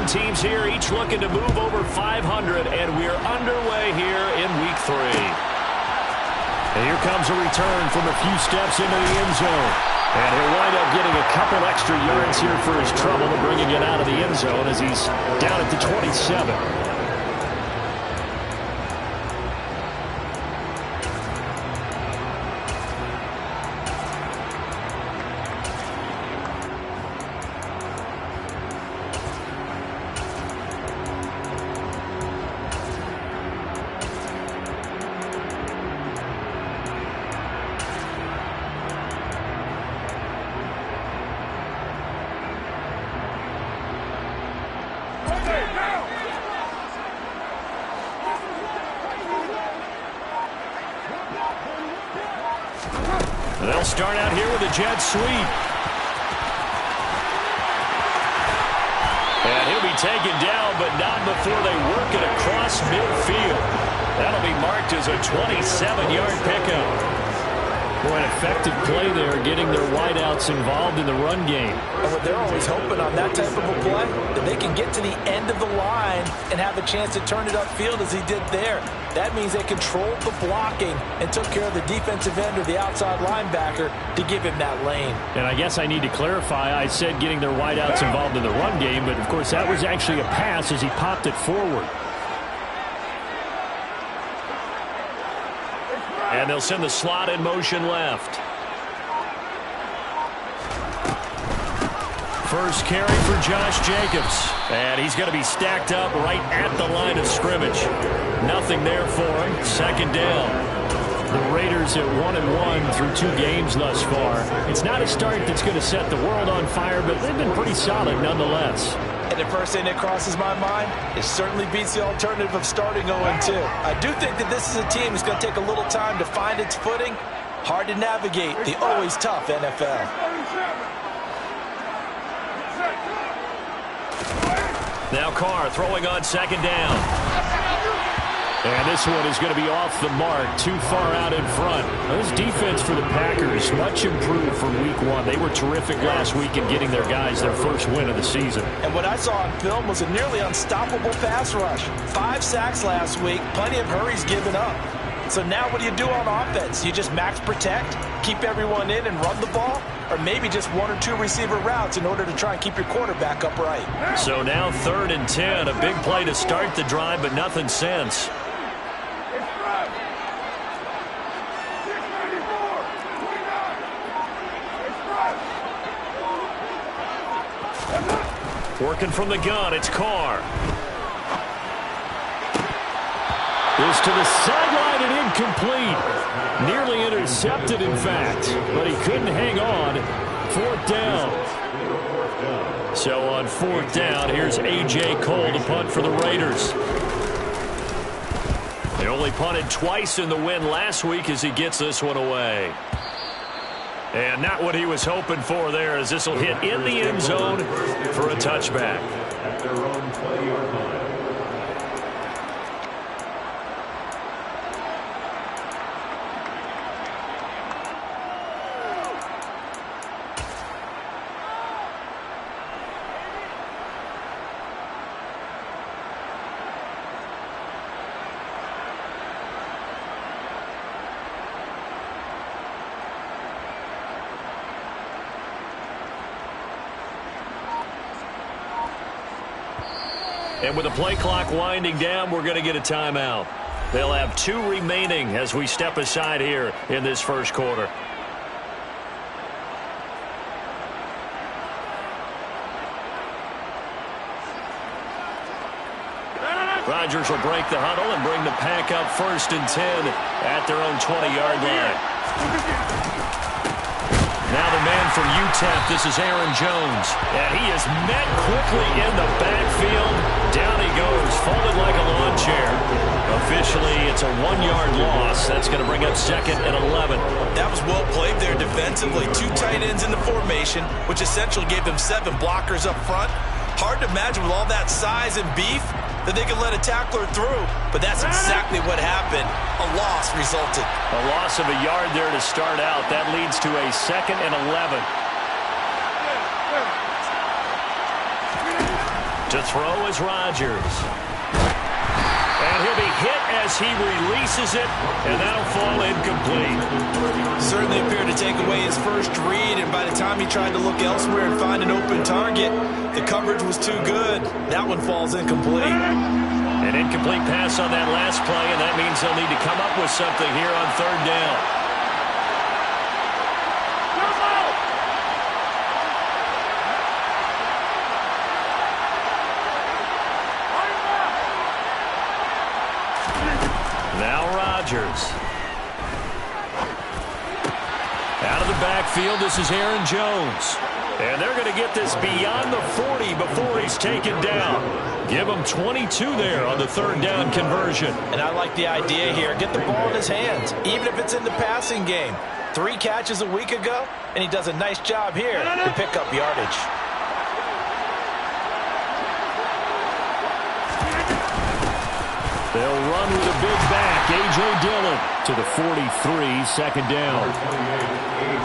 Some teams here each looking to move over 500, and we're underway here in Week 3. And here comes a return from a few steps into the end zone. And he'll wind up getting a couple extra yards here for his trouble and bringing it out of the end zone as he's down at the 27. They'll start out here with a jet sweep. And he'll be taken down, but not before they work it across midfield. That'll be marked as a 27-yard pickup. Boy, an effective play there, getting their wideouts involved in the run game. And what they're always hoping on that type of a play, that they can get to the end of the line and have a chance to turn it upfield as he did there. That means they controlled the blocking and took care of the defensive end or the outside linebacker to give him that lane. And I guess I need to clarify, I said getting their wideouts involved in the run game, but of course that was actually a pass as he popped it forward. And they'll send the slot in motion left. First carry for Josh Jacobs. And he's going to be stacked up right at the line of scrimmage. Nothing there for him. Second down. The Raiders at 1-1 through 2 games thus far. It's not a start that's going to set the world on fire, but they've been pretty solid nonetheless. And the first thing that crosses my mind, it certainly beats the alternative of starting 0-2. I do think that this is a team that's going to take a little time to find its footing. Hard to navigate the always tough NFL. Now Carr throwing on second down. And this one is going to be off the mark, too far out in front. Now, this defense for the Packers, much improved from Week 1. They were terrific last week in getting their guys their first win of the season. And what I saw on film was a nearly unstoppable pass rush. 5 sacks last week, plenty of hurries given up. So now what do you do on offense? You just max protect, keep everyone in and run the ball? Or maybe just 1 or 2 receiver routes in order to try and keep your quarterback upright. So now 3rd and 10, a big play to start the drive, but nothing since. Working from the gun, it's Carr. Is to the sideline and incomplete. Nearly intercepted, in fact, but he couldn't hang on. 4th down. So on 4th down, here's A.J. Cole to punt for the Raiders. They only punted twice in the win last week as he gets this one away. And not what he was hoping for there, as this will hit in the end zone for a touchback. At their own play-yard line. And with the play clock winding down, we're going to get a timeout. They'll have 2 remaining as we step aside here in this first quarter. Rodgers will break the huddle and bring the pack up 1st and 10 at their own 20-yard line. Now the man from UTEP, this is Aaron Jones. And he is met quickly in the backfield. Down he goes, folded like a lawn chair. Officially, it's a 1-yard loss. That's going to bring up 2nd and 11. That was well played there defensively. 2 tight ends in the formation, which essentially gave them 7 blockers up front. Hard to imagine with all that size and beef that they could let a tackler through, but that's exactly what happened. A loss resulted. A loss of a yard there to start out. That leads to a 2nd and 11. To throw is Rodgers. And he'll be hit as he releases it, and that'll fall incomplete. Certainly appeared to take away his first read, and by the time he tried to look elsewhere and find an open target, the coverage was too good. That one falls incomplete. An incomplete pass on that last play, and that means they'll need to come up with something here on third down. Now Rodgers. Out of the backfield, this is Aaron Jones. And they're going to get this beyond the 40 before he's taken down. Give him 22 there on the third down conversion. And I like the idea here. Get the ball in his hands, even if it's in the passing game. 3 catches a week ago, and he does a nice job here to pick up yardage. They'll run with a big back. A.J. Dillon to the 43, second down.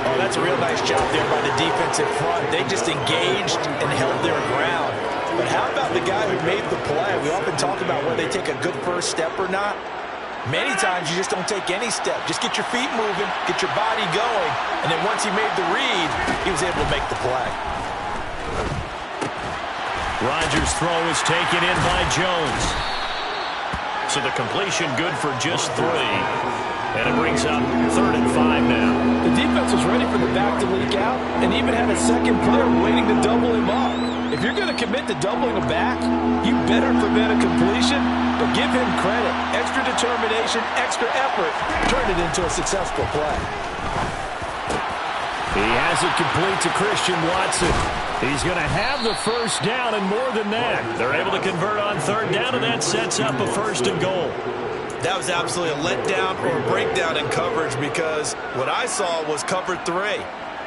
Oh, that's a real nice job there by the defensive front. They just engaged and held their ground. But how about the guy who made the play? We often talk about whether they take a good first step or not. Many times you just don't take any step. Just get your feet moving, get your body going, and then once he made the read, he was able to make the play. Rodgers' throw is taken in by Jones. So the completion good for just 3. And it brings up 3rd and 5 now. The defense was ready for the back to leak out and even had a second player waiting to double him up. If you're going to commit to doubling a back, you better prevent a completion, but give him credit. Extra determination, extra effort, turn it into a successful play. He has it complete to Christian Watson. He's going to have the first down, and more than that, they're able to convert on third down, and that sets up a 1st and goal. That was absolutely a letdown or a breakdown in coverage because what I saw was cover 3.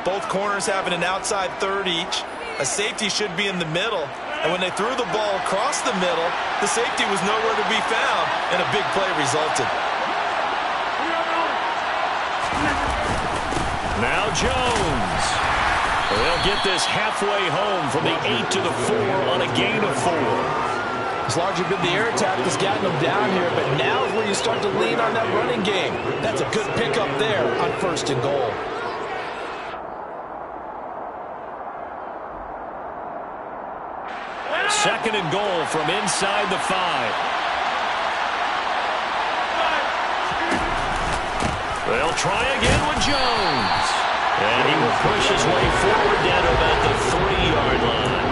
Both corners having an outside third each. A safety should be in the middle. And when they threw the ball across the middle, the safety was nowhere to be found, and a big play resulted. Now Jones. They'll get this halfway home from the 8 to the 4 on a gain of 4. It's largely been the air attack that's gotten them down here, but now is where you start to lean on that running game. That's a good pickup there on 1st and goal. Second and goal from inside the 5. They'll try again with Jones. And he will push his way forward down to about the 3-yard line.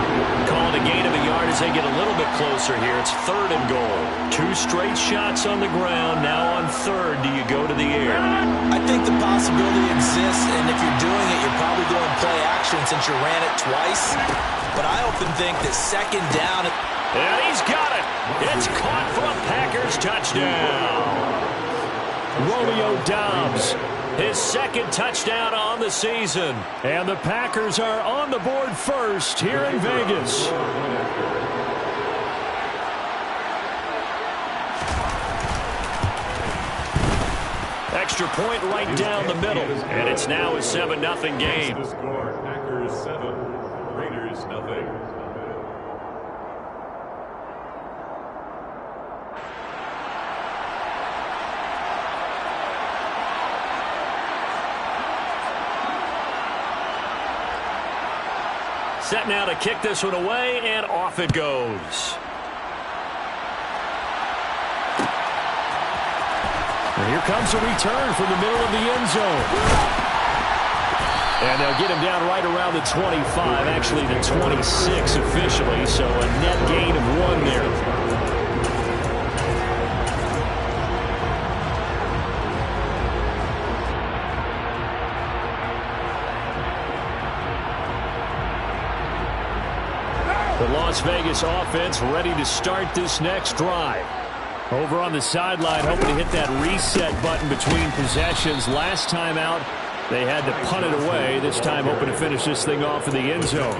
Calling a gain of a yard as they get a little bit closer here. It's 3rd and goal. 2 straight shots on the ground. Now on 3rd, do you go to the air? I think the possibility exists, and if you're doing it, you're probably doing play action since you ran it twice. But I often think that 2nd down. And he's got it. It's caught for a Packers touchdown. Romeo Doubs, his 2nd touchdown on the season. And the Packers are on the board first here in Vegas. Extra point right down the middle. And it's now a 7-0 game. Packers 7, Raiders 0. Set now to kick this one away, and off it goes. And here comes a return from the middle of the end zone. And they'll get him down right around the 25, actually the 26 officially, so a net gain of 1 there. The Las Vegas offense ready to start this next drive. Over on the sideline, hoping to hit that reset button between possessions. Last time out, they had to punt it away. This time hoping to finish this thing off in the end zone.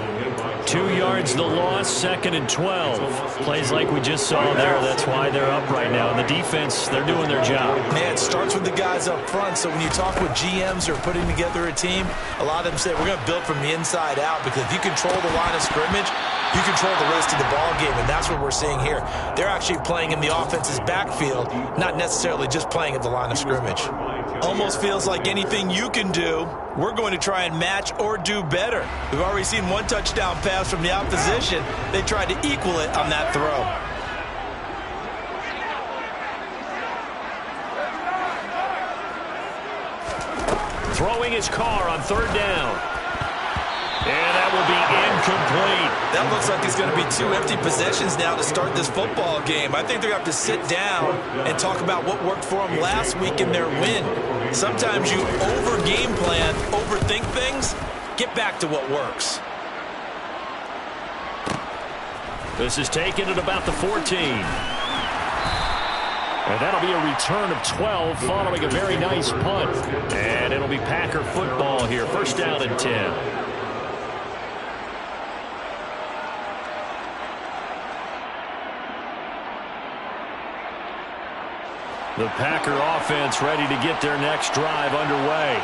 2 yards the loss, 2nd and 12. Plays like we just saw there. That's why they're up right now. And the defense, they're doing their job. Man, it starts with the guys up front. So when you talk with GMs who are putting together a team, a lot of them say we're going to build from the inside out, because if you control the line of scrimmage, you control the rest of the ball game, and that's what we're seeing here. They're actually playing in the offense's backfield, not necessarily just playing at the line of scrimmage. Almost feels like anything you can do, we're going to try and match or do better. We've already seen one touchdown pass from the opposition. They tried to equal it on that throw. Throwing his car on 3rd down. And that will be incomplete. That looks like it's going to be 2 empty possessions now to start this football game. I think they're going to have to sit down and talk about what worked for them last week in their win. Sometimes you over-game plan, overthink things. Get back to what works. This is taken at about the 14. And that'll be a return of 12 following a very nice punt. And it'll be Packer football here. 1st down and 10. The Packer offense ready to get their next drive underway.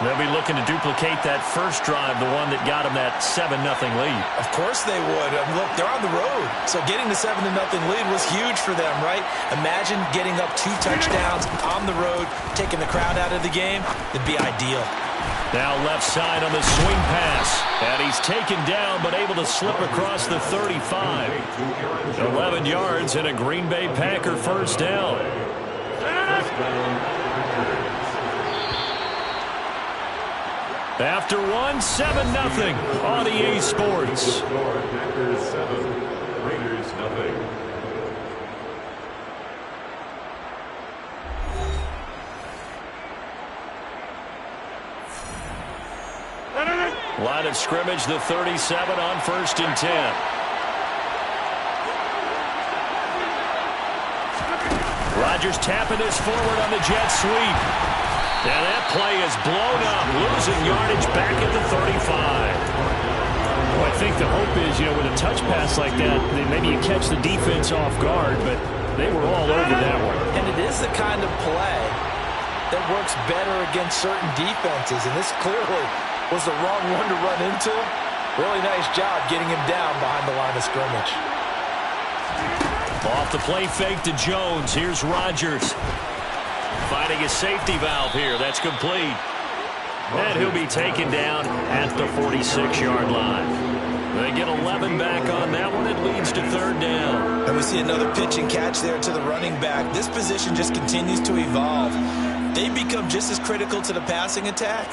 They'll be looking to duplicate that first drive, the one that got them that 7-0 lead. Of course they would. Look, they're on the road. So getting the 7-0 lead was huge for them, right? Imagine getting up 2 touchdowns on the road, taking the crowd out of the game. It'd be ideal. Now left side on the swing pass. And he's taken down but able to slip across the 35. 11 yards and a Green Bay Packer 1st down. After 7-0 on EA Sports. Packers 7, Raiders 0. Line of scrimmage, the 37 on 1st and 10. Rodgers tapping this forward on the jet sweep. And that play is blown up, losing yardage back at the 35. Well, I think the hope is, with a touch pass like that, maybe you catch the defense off guard, but they were all over that one. And it is the kind of play that works better against certain defenses, and this clearly was the wrong one to run into. Really nice job getting him down behind the line of scrimmage. Off the play fake to Jones. Here's Rodgers. Finding a safety valve here. That's complete. And he'll be taken down at the 46-yard line. They get 11 back on that one. It leads to 3rd down. And we see another pitch and catch there to the running back. This position just continues to evolve. They become just as critical to the passing attack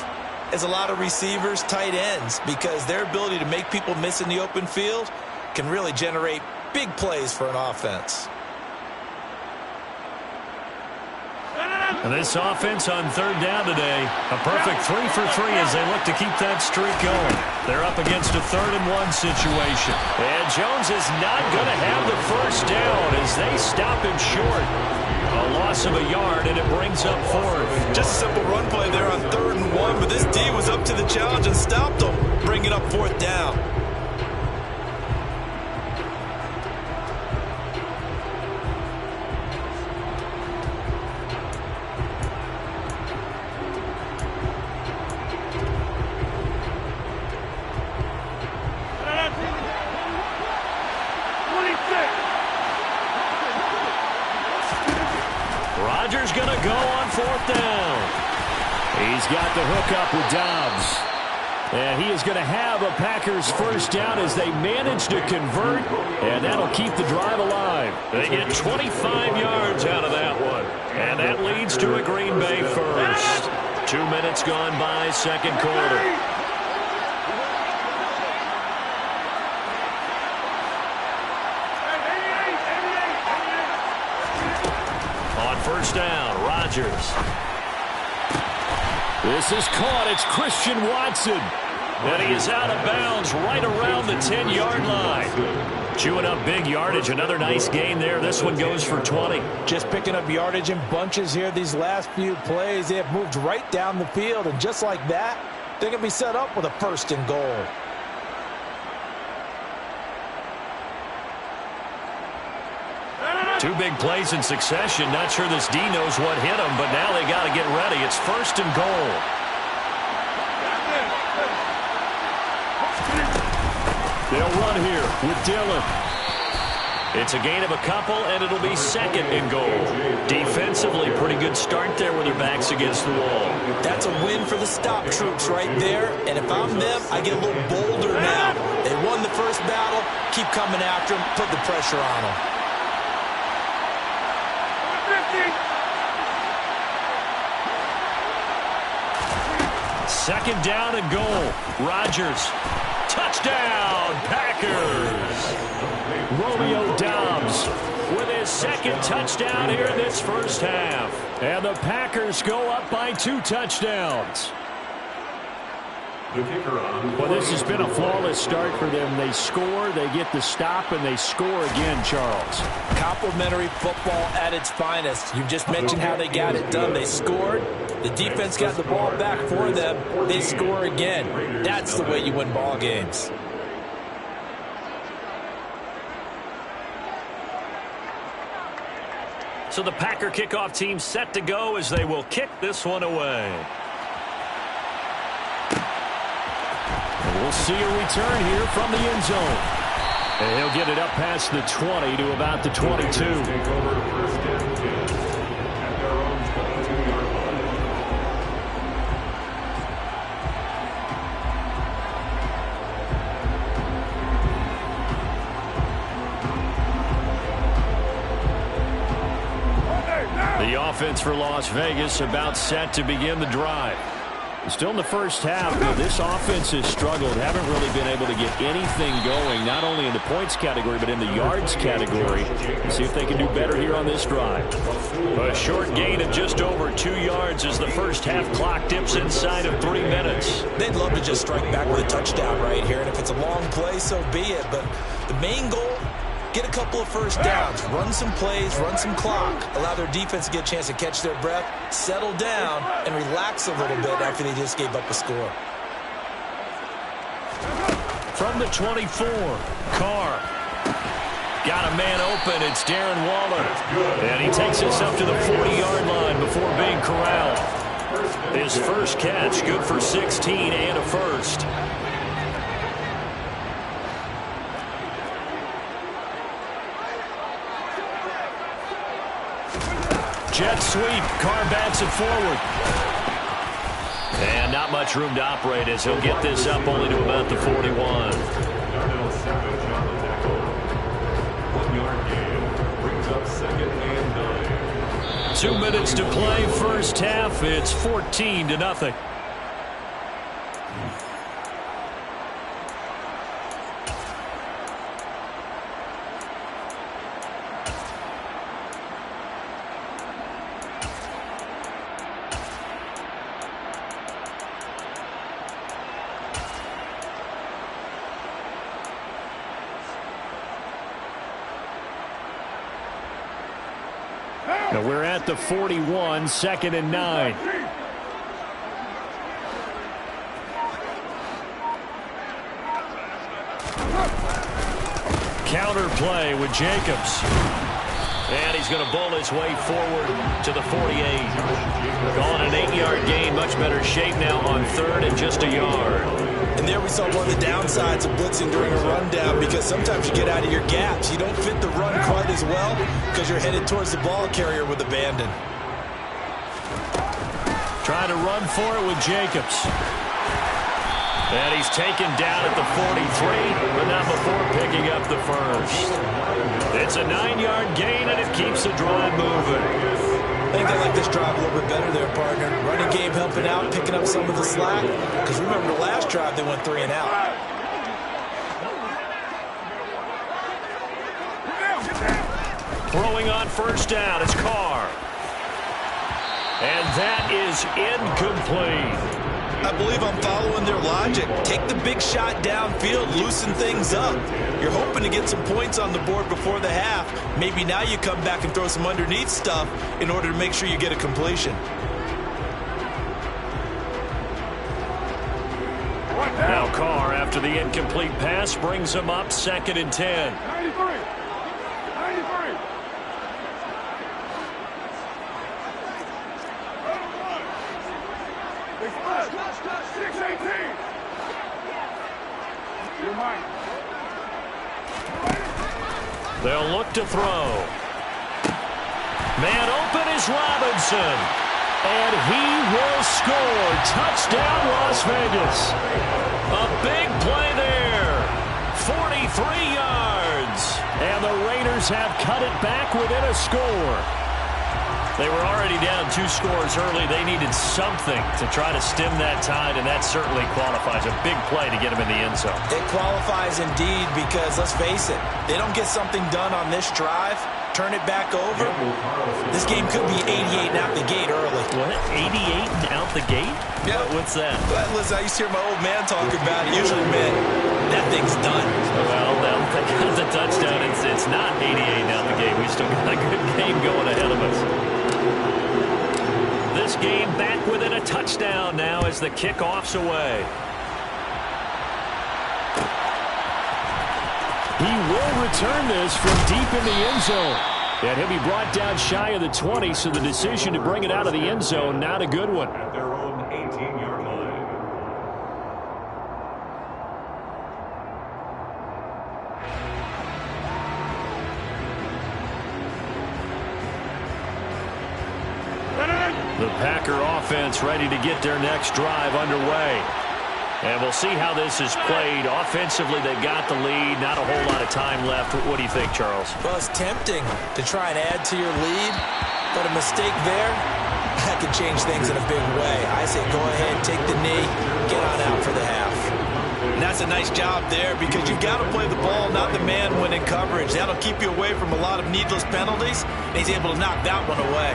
as a lot of receivers, tight ends, because their ability to make people miss in the open field can really generate big plays for an offense. And this offense on 3rd down today, a perfect 3 for 3 as they look to keep that streak going. They're up against a 3rd and 1 situation. And Jones is not going to have the 1st down as they stop him short. A loss of a yard, and it brings up 4th. Just a simple run play there on 3rd and 1, but this D was up to the challenge and stopped them, bringing up 4th down. Rodgers going to go on 4th down. He's got the hook up with Dobbs. And he is going to have a Packers 1st down as they manage to convert, and that'll keep the drive alive. They get 25 yards out of that one, and that leads to a Green Bay 1st. 2 minutes gone by, 2nd quarter. On 1st down, Rodgers. This is caught. It's Christian Watson. And he is out of bounds right around the 10-yard line. Chewing up big yardage. Another nice gain there. This one goes for 20. Just picking up yardage in bunches here these last few plays. They have moved right down the field. And just like that, they're going to be set up with a 1st and goal. Two big plays in succession. Not sure this D knows what hit him, but now they got to get ready. It's 1st and goal. They'll run here with Dillon. It's a gain of a couple, and it'll be 2nd and goal. Defensively, pretty good start there with their backs against the wall. That's a win for the stop troops right there. And if I'm them, I get a little bolder now. They won the first battle. Keep coming after them. Put the pressure on them. Second down and goal. Rodgers. Touchdown, Packers. Romeo Doubs with his 2nd touchdown here in this first half. And the Packers go up by 2 touchdowns. Well, this has been a flawless start for them. They score, they get the stop, and they score again, Charles. Complimentary football at its finest. You just mentioned how they got it done. They scored. The defense got the ball back for them. They score again. That's the way you win ball games. So the Packer kickoff team set to go as they will kick this one away. And we'll see a return here from the end zone. And he'll get it up past the 20 to about the 22. The offense for Las Vegas about set to begin the drive. Still in the first half, but this offense has struggled. Haven't really been able to get anything going, not only in the points category, but in the yards category. Let's see if they can do better here on this drive. A short gain of just over 2 yards as the first half clock dips inside of 3 minutes. They'd love to just strike back with a touchdown right here, and if it's a long play, so be it. But the main goal, get a couple of first downs, run some plays, run some clock, allow their defense to get a chance to catch their breath, settle down, and relax a little bit after they just gave up a score. From the 24, Carr. Got a man open. It's Darren Waller. And he takes us up to the 40-yard line before being corralled. His first catch, good for 16 and a first. Jet sweep. Carr bats it forward. And not much room to operate as he'll get this up only to about the 41. 2 minutes to play first half. It's 14-0. Now we're at the 41, 2nd and 9. Counter play with Jacobs. And he's going to bowl his way forward to the 48. Gone an 8-yard gain. Much better shape now on 3rd and just a yard. And there we saw one of the downsides of blitzing during a rundown, because sometimes you get out of your gaps. You don't fit the run quite as well because you're headed towards the ball carrier with abandon. Trying to run for it with Jacobs. And he's taken down at the 43, but not before picking up the first. It's a 9-yard gain, and it keeps the drive moving. I think they like this drive a little bit better there, partner. Running game helping out, picking up some of the slack. Because remember the last drive, they went 3 and out. Throwing on first down is Carr. And that is incomplete. I believe I'm following their logic. Take the big shot downfield, loosen things up. You're hoping to get some points on the board before the half. Maybe now you come back and throw some underneath stuff in order to make sure you get a completion. Now Carr, after the incomplete pass, brings him up 2nd and 10. 93. They'll look to throw. Man open is Robinson. And he will score. Touchdown, Las Vegas. A big play there. 43 yards. And the Raiders have cut it back within a score. They were already down 2 scores early. They needed something to try to stem that tide, and that certainly qualifies. A big play to get them in the end zone. It qualifies indeed because, let's face it, they don't get something done on this drive, turn it back over, this game could be 88 and out the gate early. What? 88 and out the gate? Yeah. What's that? Listen, I used to hear my old man talk about it. Usually meant that thing's done. Well, now they got the touchdown. It's not 88 and out the gate. We still got a good game going ahead of us. This game back within a touchdown now as the kickoff's away. He will return this from deep in the end zone. And he'll be brought down shy of the 20, so the decision to bring it out of the end zone, not a good one. At their own 18-yard line. The Packer offense ready to get their next drive underway. And we'll see how this is played. Offensively, they got the lead. Not a whole lot of time left. What do you think, Charles? Well, it's tempting to try and add to your lead, but a mistake there, that could change things in a big way. I say go ahead, take the knee, get on out for the half. And that's a nice job there because you've got to play the ball, not the man when in coverage. That'll keep you away from a lot of needless penalties, and he's able to knock that one away.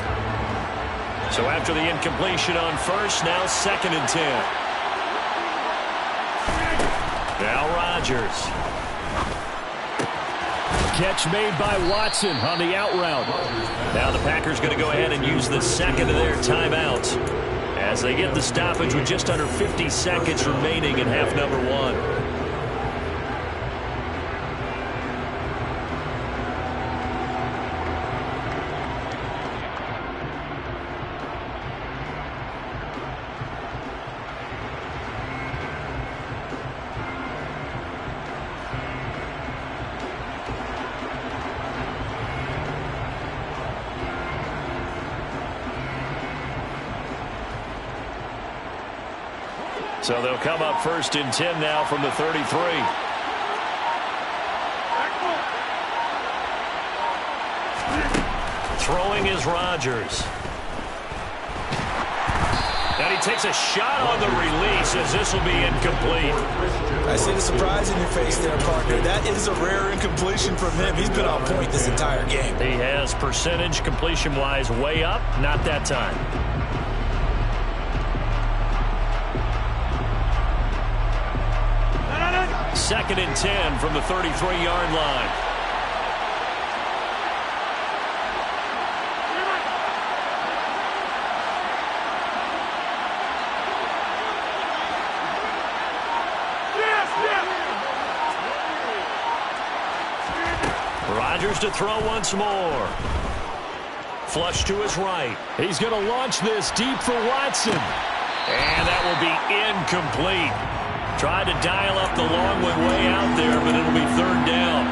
So after the incompletion on first, now 2nd and 10. Now Rodgers. Catch made by Watson on the out route. Now the Packers going to go ahead and use the second of their timeouts as they get the stoppage with just under 50 seconds remaining in half number 1. So they'll come up 1st and 10 now from the 33. Throwing is Rodgers. And he takes a shot on the release as this will be incomplete. I see the surprise in your face there, partner. That is a rare incompletion from him. He's been on point this entire game. He has percentage completion-wise way up, not that time. 2nd and 10 from the 33-yard line. Rodgers to throw once more. Flush to his right. He's going to launch this deep for Watson. And that will be incomplete. Tried to dial up the long one way out there, but it'll be 3rd down.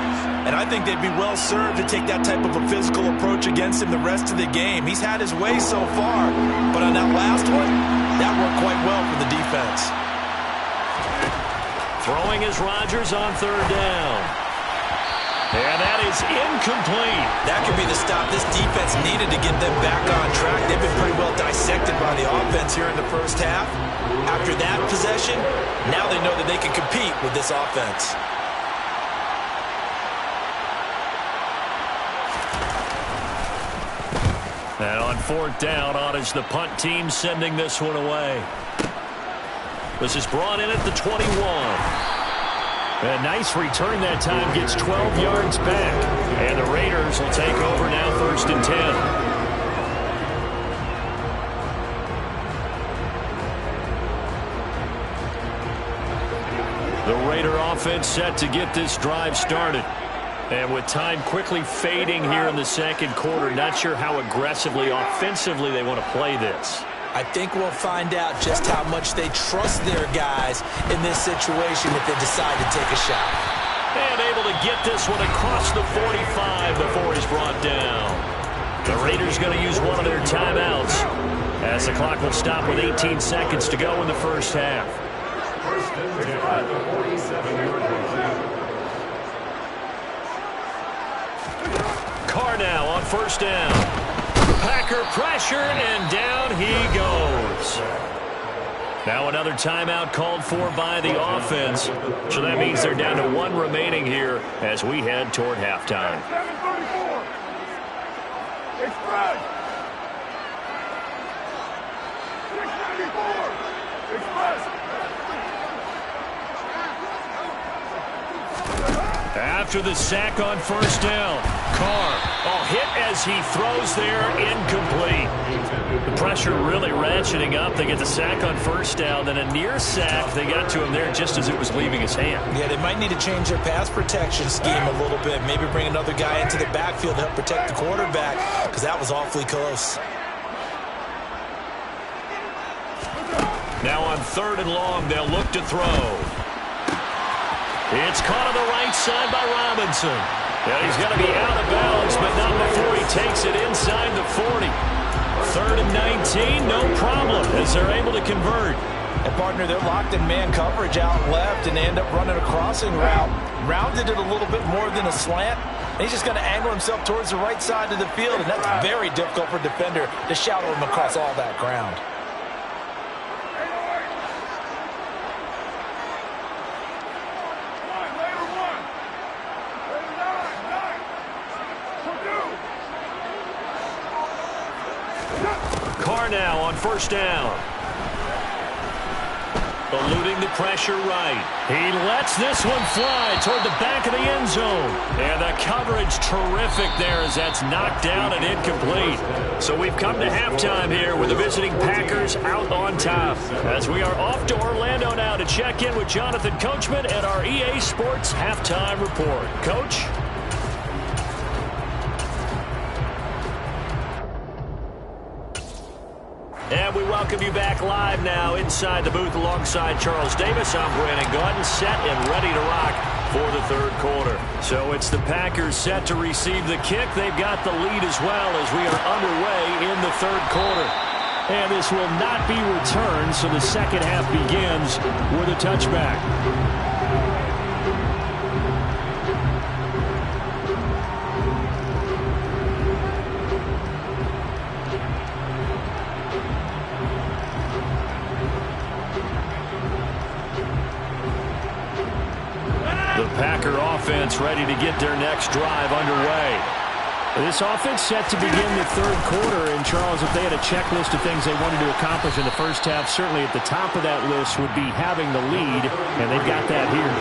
And I think they'd be well served to take that type of a physical approach against him the rest of the game. He's had his way so far, but on that last one, that worked quite well for the defense. Throwing is Rodgers on 3rd down. And that is incomplete. That could be the stop this defense needed to get them back on track. They've been pretty well dissected by the offense here in the first half. After that possession, now they know that they can compete with this offense. And on 4th down, on is the punt team sending this one away. This is brought in at the 21. A nice return that time, gets 12 yards back. And the Raiders will take over now 1st and 10. The Raider offense set to get this drive started. And with time quickly fading here in the 2nd quarter, not sure how aggressively, offensively they want to play this. I think we'll find out just how much they trust their guys in this situation if they decide to take a shot. And able to get this one across the 45 before he's brought down. The Raiders going to use one of their timeouts as the clock will stop with 18 seconds to go in the first half. Carr now on first down. Packer pressure, and down he goes. Now another timeout called for by the offense. So that means they're down to one remaining here as we head toward halftime. After the sack on first down, Carr, hit as he throws there, incomplete. The pressure really ratcheting up. They get the sack on first down, then a near sack. They got to him there just as it was leaving his hand. Yeah, they might need to change their pass protection scheme a little bit. Maybe bring another guy into the backfield to help protect the quarterback, because that was awfully close. Now on third and long, they'll look to throw. It's caught on the right side by Robinson. And he's going to be out of bounds, but not before he takes it inside the 40. Third and 19, no problem, as they're able to convert. And, partner, they're locked in man coverage out left, and they end up running a crossing route. Rounded it a little bit more than a slant. And he's just going to angle himself towards the right side of the field, and that's very difficult for a defender to shadow him across all that ground. Carr now on first down. Eluding the pressure right. He lets this one fly toward the back of the end zone. And the coverage terrific there as that's knocked down and incomplete. So we've come to halftime here with the visiting Packers out on top. As we are off to Orlando now to check in with Jonathan Coachman at our EA Sports Halftime Report. Coach? And we welcome you back live now inside the booth alongside Charles Davis. I'm Brandon Gaudin, set and ready to rock for the third quarter. So it's the Packers set to receive the kick. They've got the lead as well as we are underway in the third quarter. And this will not be returned, so the second half begins with a touchback. The Packer offense ready to get their next drive underway. This offense set to begin the third quarter. And, Charles, if they had a checklist of things they wanted to accomplish in the first half, certainly at the top of that list would be having the lead, and they've got that here.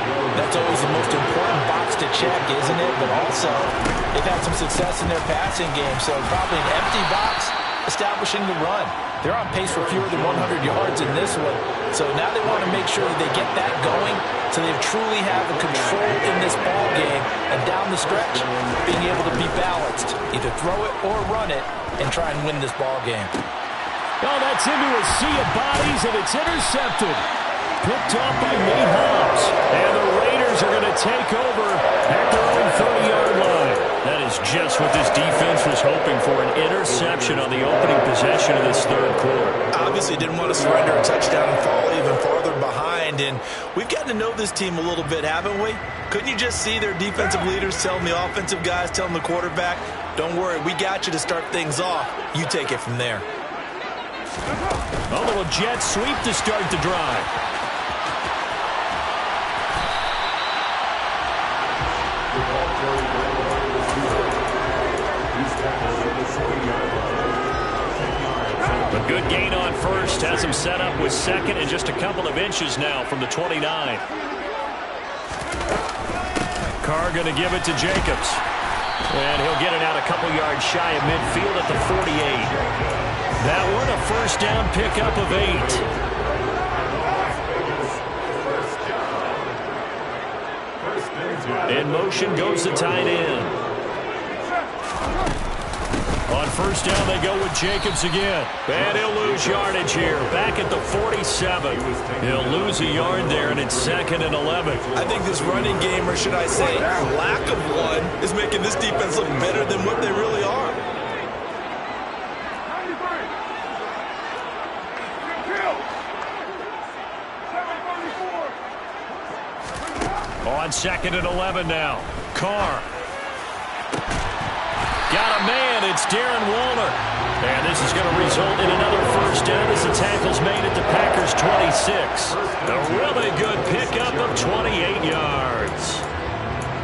That's always the most important box to check, isn't it? But also, they've had some success in their passing game, so probably an empty box establishing the run. They're on pace for fewer than 100 yards in this one. So now they want to make sure that they get that going so they truly have a control in this ball game. And down the stretch, being able to be balanced. Either throw it or run it and try and win this ball game. Oh, that's into a sea of bodies, and it's intercepted. Picked off by Nate Hobbs. And the Raiders are going to take over at their own 30-yard line. That is just what this defense was hoping for, an interception on the opening possession of this third quarter. Obviously didn't want to surrender a touchdown and fall even farther behind. And we've gotten to know this team a little bit, haven't we? Couldn't you just see their defensive leaders telling the offensive guys, telling the quarterback, don't worry, we got you to start things off. You take it from there. A little jet sweep to start the drive. A good gain on first, has him set up with second and just a couple of inches now from the 29. Carr going to give it to Jacobs. And he'll get it out a couple yards shy of midfield at the 48. That one a first down pickup of 8. In motion goes the tight end. On first down, they go with Jacobs again. And he'll lose yardage here. Back at the 47. He'll lose a yard there, and it's 2nd and 11. I think this running game, or should I say lack of one, is making this defense look better than what they really are. On 2nd and 11 now. Carr. Got a man. It's Darren Waller. And this is going to result in another first down as the tackle's made at the Packers' 26. A really good pickup of 28 yards.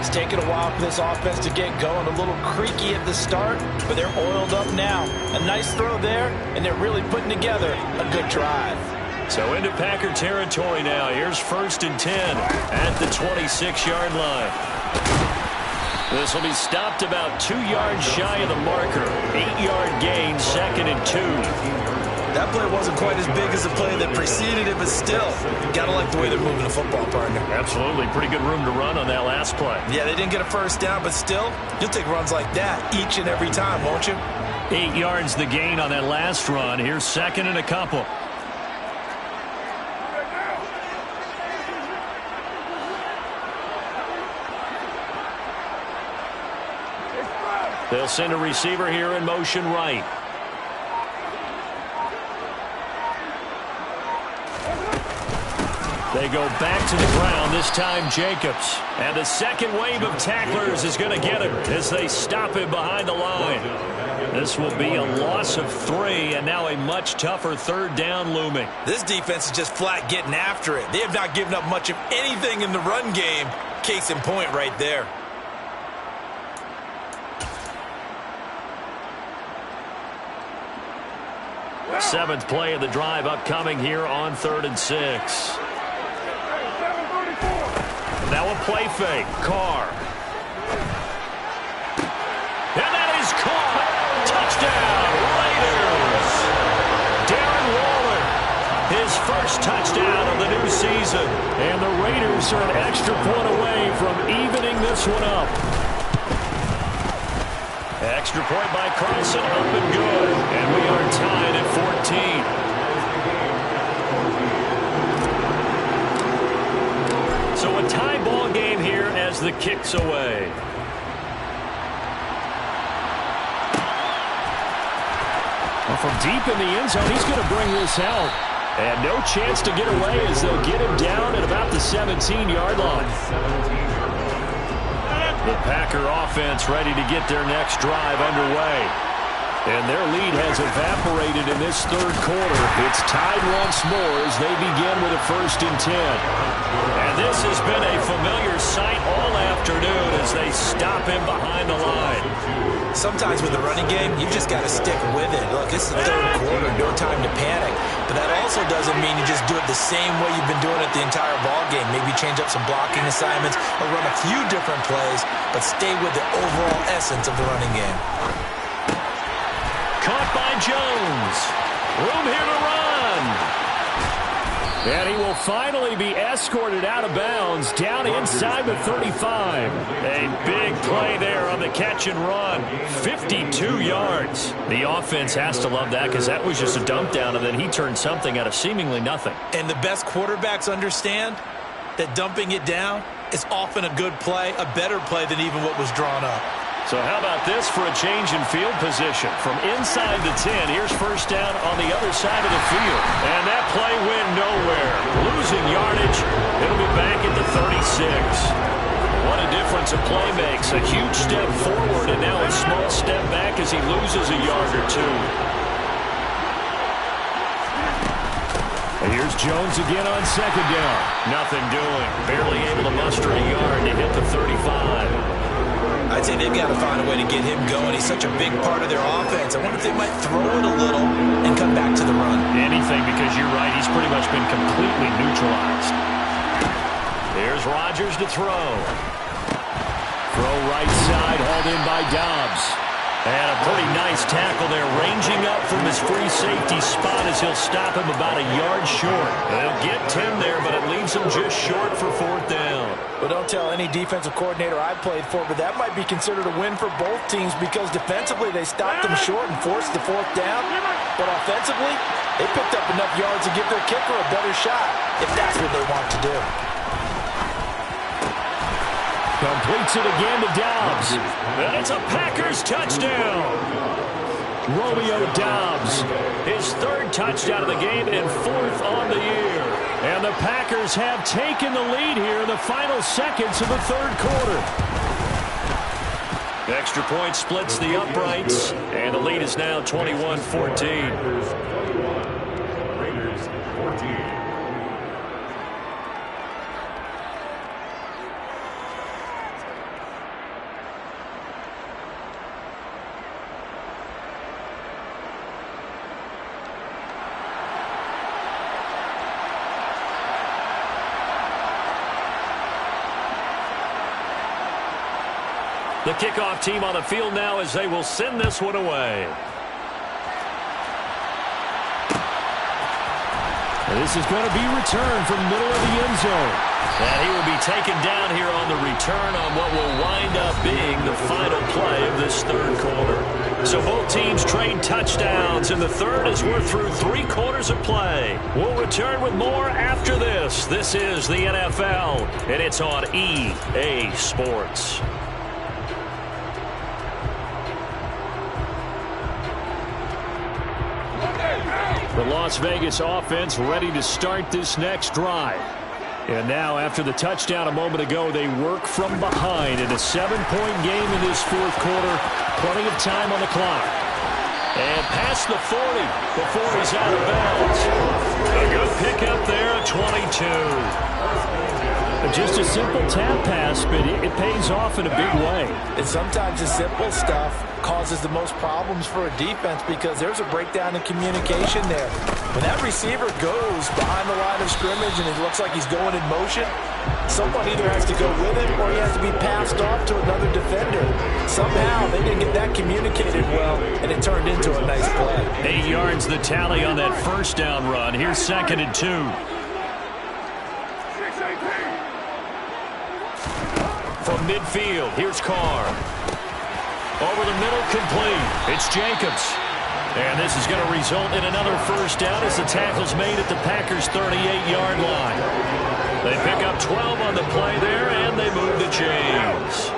It's taken a while for this offense to get going. A little creaky at the start, but they're oiled up now. A nice throw there, and they're really putting together a good drive. So into Packer territory now. Here's 1st and 10 at the 26-yard line. This will be stopped about 2 yards shy of the marker. 8-yard gain, 2nd and 2. That play wasn't quite as big as the play that preceded it, but still, gotta like the way they're moving the football, partner. Absolutely. Pretty good room to run on that last play. Yeah, they didn't get a first down, but still, you'll take runs like that each and every time, won't you? 8 yards the gain on that last run. Here's 2nd and a couple. They'll send a receiver here in motion right. They go back to the ground, this time Jacobs. And the second wave of tacklers is going to get him as they stop him behind the line. This will be a loss of 3, and now a much tougher 3rd down looming. This defense is just flat getting after it. They have not given up much of anything in the run game. Case in point right there. Seventh play of the drive upcoming here on 3rd and 6. Now a play fake. Carr. And that is caught. Touchdown, Raiders. Darren Waller, his first touchdown of the new season. And the Raiders are an extra point away from evening this one up. Extra point by Carson, up and good. And we are tied at 14. So a tie ball game here as the kick's away. Well, from deep in the end zone, he's going to bring this out. And no chance to get away as they'll get him down at about the 17-yard line. The Packer offense ready to get their next drive underway. And their lead has evaporated in this 3rd quarter. It's tied once more as they begin with a 1st and 10. And this has been a familiar sight all afternoon as they stop him behind the line. Sometimes with the running game, you just got to stick with it. Look, this is the 3rd quarter, no time to panic. But that also doesn't mean you just do it the same way you've been doing it the entire ball game. Maybe change up some blocking assignments or run a few different plays, but stay with the overall essence of the running game. Caught by Jones. Room here to run. And he will finally be escorted out of bounds down inside the 35. A big play there on the catch and run. 52 yards. The offense has to love that because that was just a dump down, and then he turned something out of seemingly nothing. And the best quarterbacks understand that dumping it down is often a good play, a better play than even what was drawn up. So how about this for a change in field position? From inside the 10, here's 1st down on the other side of the field. And that play went nowhere. Losing yardage. It'll be back at the 36. What a difference a play makes. A huge step forward and now a small step back as he loses a yard or 2. And here's Jones again on 2nd down. Nothing doing. Barely able to muster a yard to hit the 35. I'd say they've got to find a way to get him going. He's such a big part of their offense. I wonder if they might throw it a little and come back to the run. Anything, because you're right. He's pretty much been completely neutralized. There's Rodgers to throw. Throw right side, hauled in by Dobbs. And a pretty nice tackle there, ranging up from his free safety spot as he'll stop him about a yard short. They'll get 10 there, but it leaves him just short for 4th down. Well, don't tell any defensive coordinator I played for, but that might be considered a win for both teams because defensively they stopped them short and forced the 4th down. But offensively, they picked up enough yards to give their kicker a better shot, if that's what they want to do. Completes it again to Dobbs. And it's a Packers touchdown. Romeo Dobbs. His 3rd touchdown of the game and 4th on the year. And the Packers have taken the lead here in the final seconds of the 3rd quarter. Extra point splits the uprights, and the lead is now 21-14. Raiders 14. The kickoff team on the field now as they will send this one away. This is going to be returned from the middle of the end zone. And he will be taken down here on the return on what will wind up being the final play of this 3rd quarter. So both teams trade touchdowns in the 3rd as we're through 3 quarters of play. We'll return with more after this. This is the NFL, and it's on EA Sports. The Las Vegas offense ready to start this next drive. And now, after the touchdown a moment ago, they work from behind in a 7-point game in this 4th quarter. Plenty of time on the clock. And past the 40 before he's out of bounds. A good pickup there at 22. Just a simple tap pass, but it pays off in a big way. And sometimes the simple stuff causes the most problems for a defense because there's a breakdown in communication there. When that receiver goes behind the line of scrimmage and it looks like he's going in motion, someone either has to go with him or he has to be passed off to another defender. Somehow they didn't get that communicated well, and it turned into a nice play. 8 yards the tally on that 1st down run. Here's 2nd and 2. From midfield, here's Carr. Over the middle, complete. It's Jacobs. And this is going to result in another 1st down as the tackle's made at the Packers' 38-yard line. They pick up 12 on the play there, and they move the chains.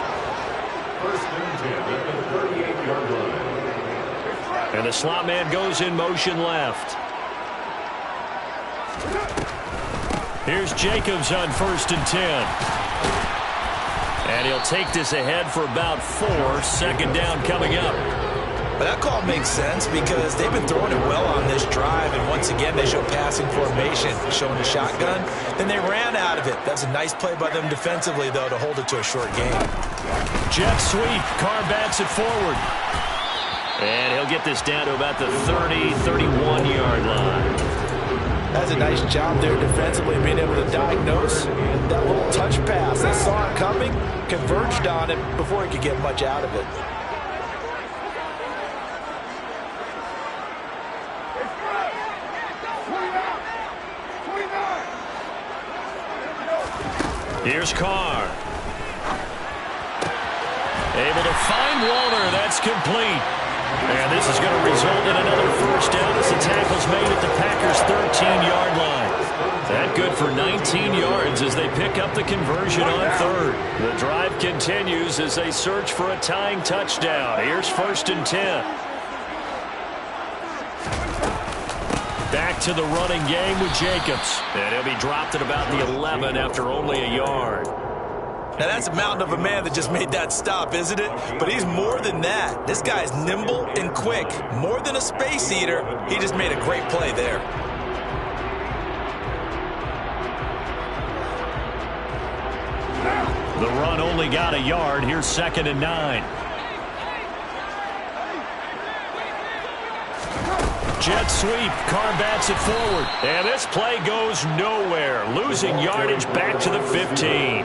1st and 10 at the 38-yard line. And the slot man goes in motion left. Here's Jacobs on 1st and 10. And he'll take this ahead for about 4. 2nd down coming up. But that call makes sense because they've been throwing it well on this drive, and once again they show passing formation, showing the shotgun. Then they ran out of it. That's a nice play by them defensively, though, to hold it to a short game. Jet sweep. Carr backs it forward. And he'll get this down to about the 30, 31-yard line. That's a nice job there defensively, being able to diagnose that little touch pass. They saw it coming, converged on it before he could get much out of it. Here's Carr. Able to find Walter. That's complete. And this is going to result in another 1st down as the tackle's made at the Packers' 13-yard line. That good for 19 yards as they pick up the conversion on 3rd. The drive continues as they search for a tying touchdown. Here's 1st and 10. Back to the running game with Jacobs. And he'll be dropped at about the 11 after only a yard. Now, that's a mountain of a man that just made that stop, isn't it? But he's more than that. This guy's nimble and quick. More than a space eater, he just made a great play there. The run only got a yard. Here's 2nd and 9. Jet sweep. Carr bats it forward. And this play goes nowhere. Losing yardage back to the 15.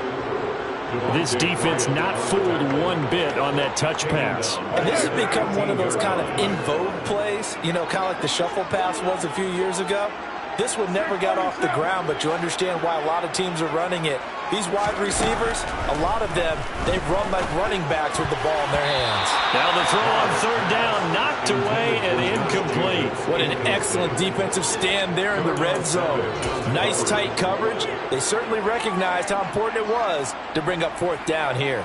This defense not fooled one bit on that touch pass. And this has become one of those kind of in vogue plays, you know, kind of like the shuffle pass was a few years ago. This one never got off the ground, but you understand why a lot of teams are running it. These wide receivers, a lot of them, they run like running backs with the ball in their hands. Now the throw on third down, knocked away and incomplete. What an excellent defensive stand there in the red zone. Nice tight coverage. They certainly recognized how important it was to bring up fourth down here.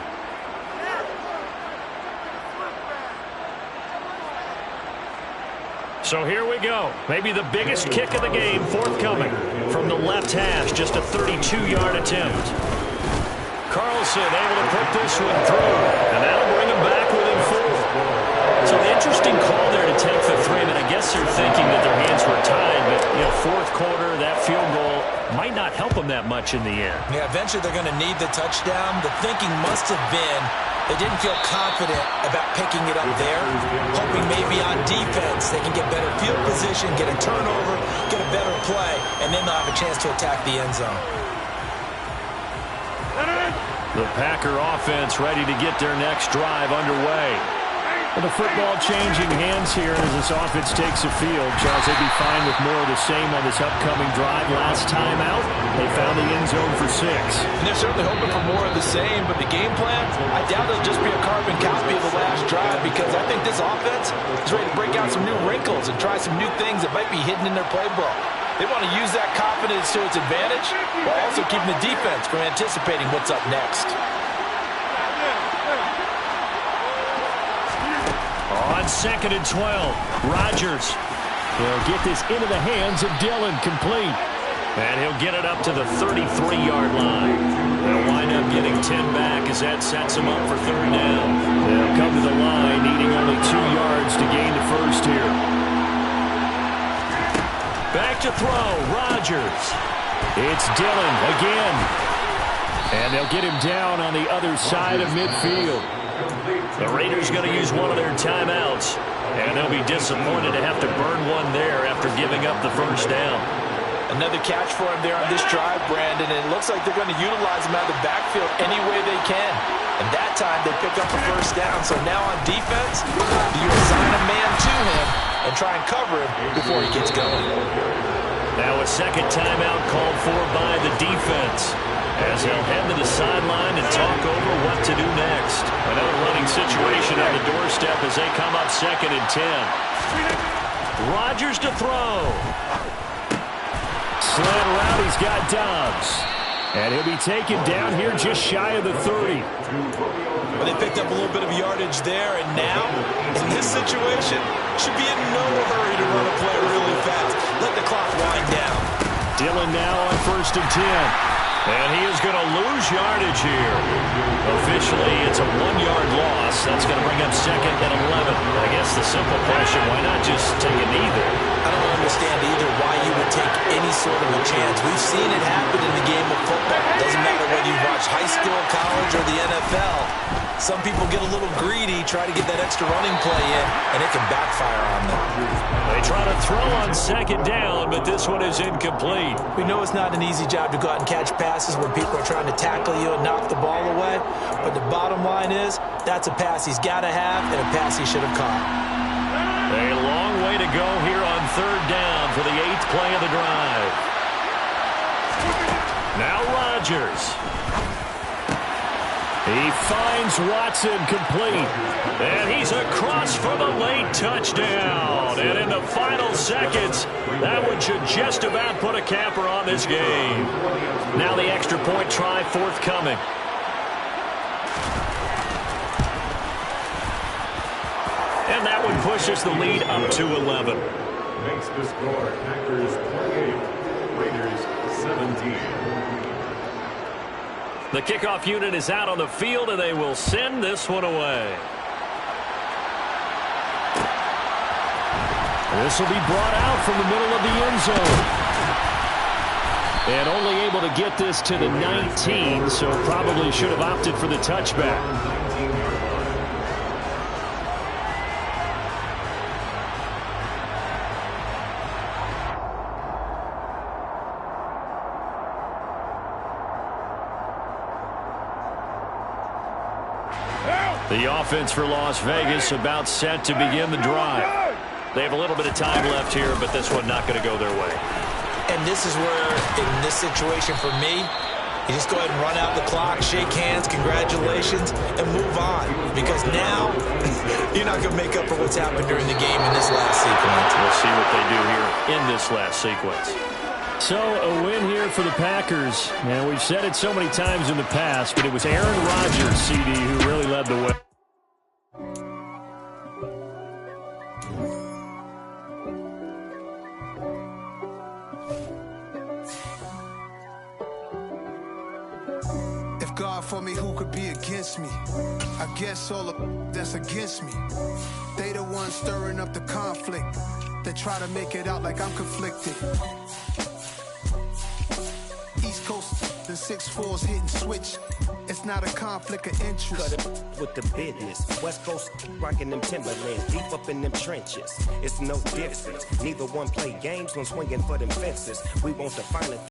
So here we go. Maybe the biggest kick of the game forthcoming from the left hash. Just a 32-yard attempt. Carlson able to put this one through, and that'll bring him back within 4. So an interesting call there to take the 3. And I guess they're thinking that their hands were tied, but fourth quarter, that field goal might not help them that much in the end. Yeah, eventually they're going to need the touchdown. The thinking must have been they didn't feel confident about picking it up there, hoping maybe on defense they can get better field position, get a turnover, get a better play, and then they'll have a chance to attack the end zone. The Packer offense ready to get their next drive underway. Well, the football changing hands here as this offense takes the field. Charles, they'd be fine with more of the same on this upcoming drive. Last time out, they found the end zone for 6. And they're certainly hoping for more of the same, but the game plan, I doubt it'll just be a carbon copy of the last drive, because I think this offense is ready to break out some new wrinkles and try some new things that might be hidden in their playbook. They want to use that confidence to its advantage while also keeping the defense from anticipating what's up next. On 2nd and 12, Rodgers. He'll get this into the hands of Dillon, complete. And he'll get it up to the 33-yard line. They'll wind up getting 10 back as that sets him up for third down. They'll come to the line, needing only 2 yards to gain the first here. Back to throw, Rodgers. It's Dillon again. And they'll get him down on the other side of midfield. The Raiders going to use one of their timeouts, and they'll be disappointed to have to burn one there after giving up the first down. Another catch for him there on this drive, Brandon, and it looks like they're going to utilize him out of the backfield any way they can. And that time they pick up a first down. So now on defense, you assign a man to him and try and cover him before he gets going. Now a second timeout called for by the defense, as they'll head to the sideline and talk over what to do next. Another running situation on the doorstep as they come up 2nd and 10. Rodgers to throw. Slant around, he's got Dobbs. And he'll be taken down here just shy of the 30. Well, they picked up a little bit of yardage there, and now, in this situation, should be in no hurry to run a play really fast. Let the clock wind down. Dillon now on 1st and 10. And he is going to lose yardage here. Officially, it's a 1-yard loss. That's going to bring up 2nd and 11. I guess the simple question, why not just take a knee there? I don't understand either why you would take any sort of a chance. We've seen it happen in the game of football. It doesn't matter whether you watch high school, college, or the NFL. Some people get a little greedy, try to get that extra running play in, and it can backfire on them. They try to throw on 2nd down, but this one is incomplete. We know it's not an easy job to go out and catch passes when people are trying to tackle you and knock the ball away, but the bottom line is that's a pass he's got to have and a pass he should have caught. A long way to go here on 3rd down for the 8th play of the drive. Now Rodgers. He finds Watson, complete. And he's across for the late touchdown. And in the final seconds, that one should just about put a capper on this game. Now the extra point try forthcoming. And that one pushes the lead up to 11. Makes the score Packers 28, Raiders 17. The kickoff unit is out on the field, and they will send this one away. This will be brought out from the middle of the end zone. And only able to get this to the 19, so probably should have opted for the touchback. The offense for Las Vegas about set to begin the drive. They have a little bit of time left here, but this one not going to go their way. And this is where, in this situation for me, you just go ahead and run out the clock, shake hands, congratulations, and move on. Because now, you're not going to make up for what's happened during the game in this last sequence. We'll see what they do here in this last sequence. So, a win here for the Packers. And we've said it so many times in the past, but it was Aaron Rodgers, CD, who really led the way. God for me, who could be against me? I guess all of that's against me. They the ones stirring up the conflict. They try to make it out like I'm conflicted. East Coast, the 6'4's hitting switch. It's not a conflict of interest. Cut it with the business. West Coast rocking them Timberlands, deep up in them trenches. It's no difference. Neither one play games when swinging for them fences. We want the finest.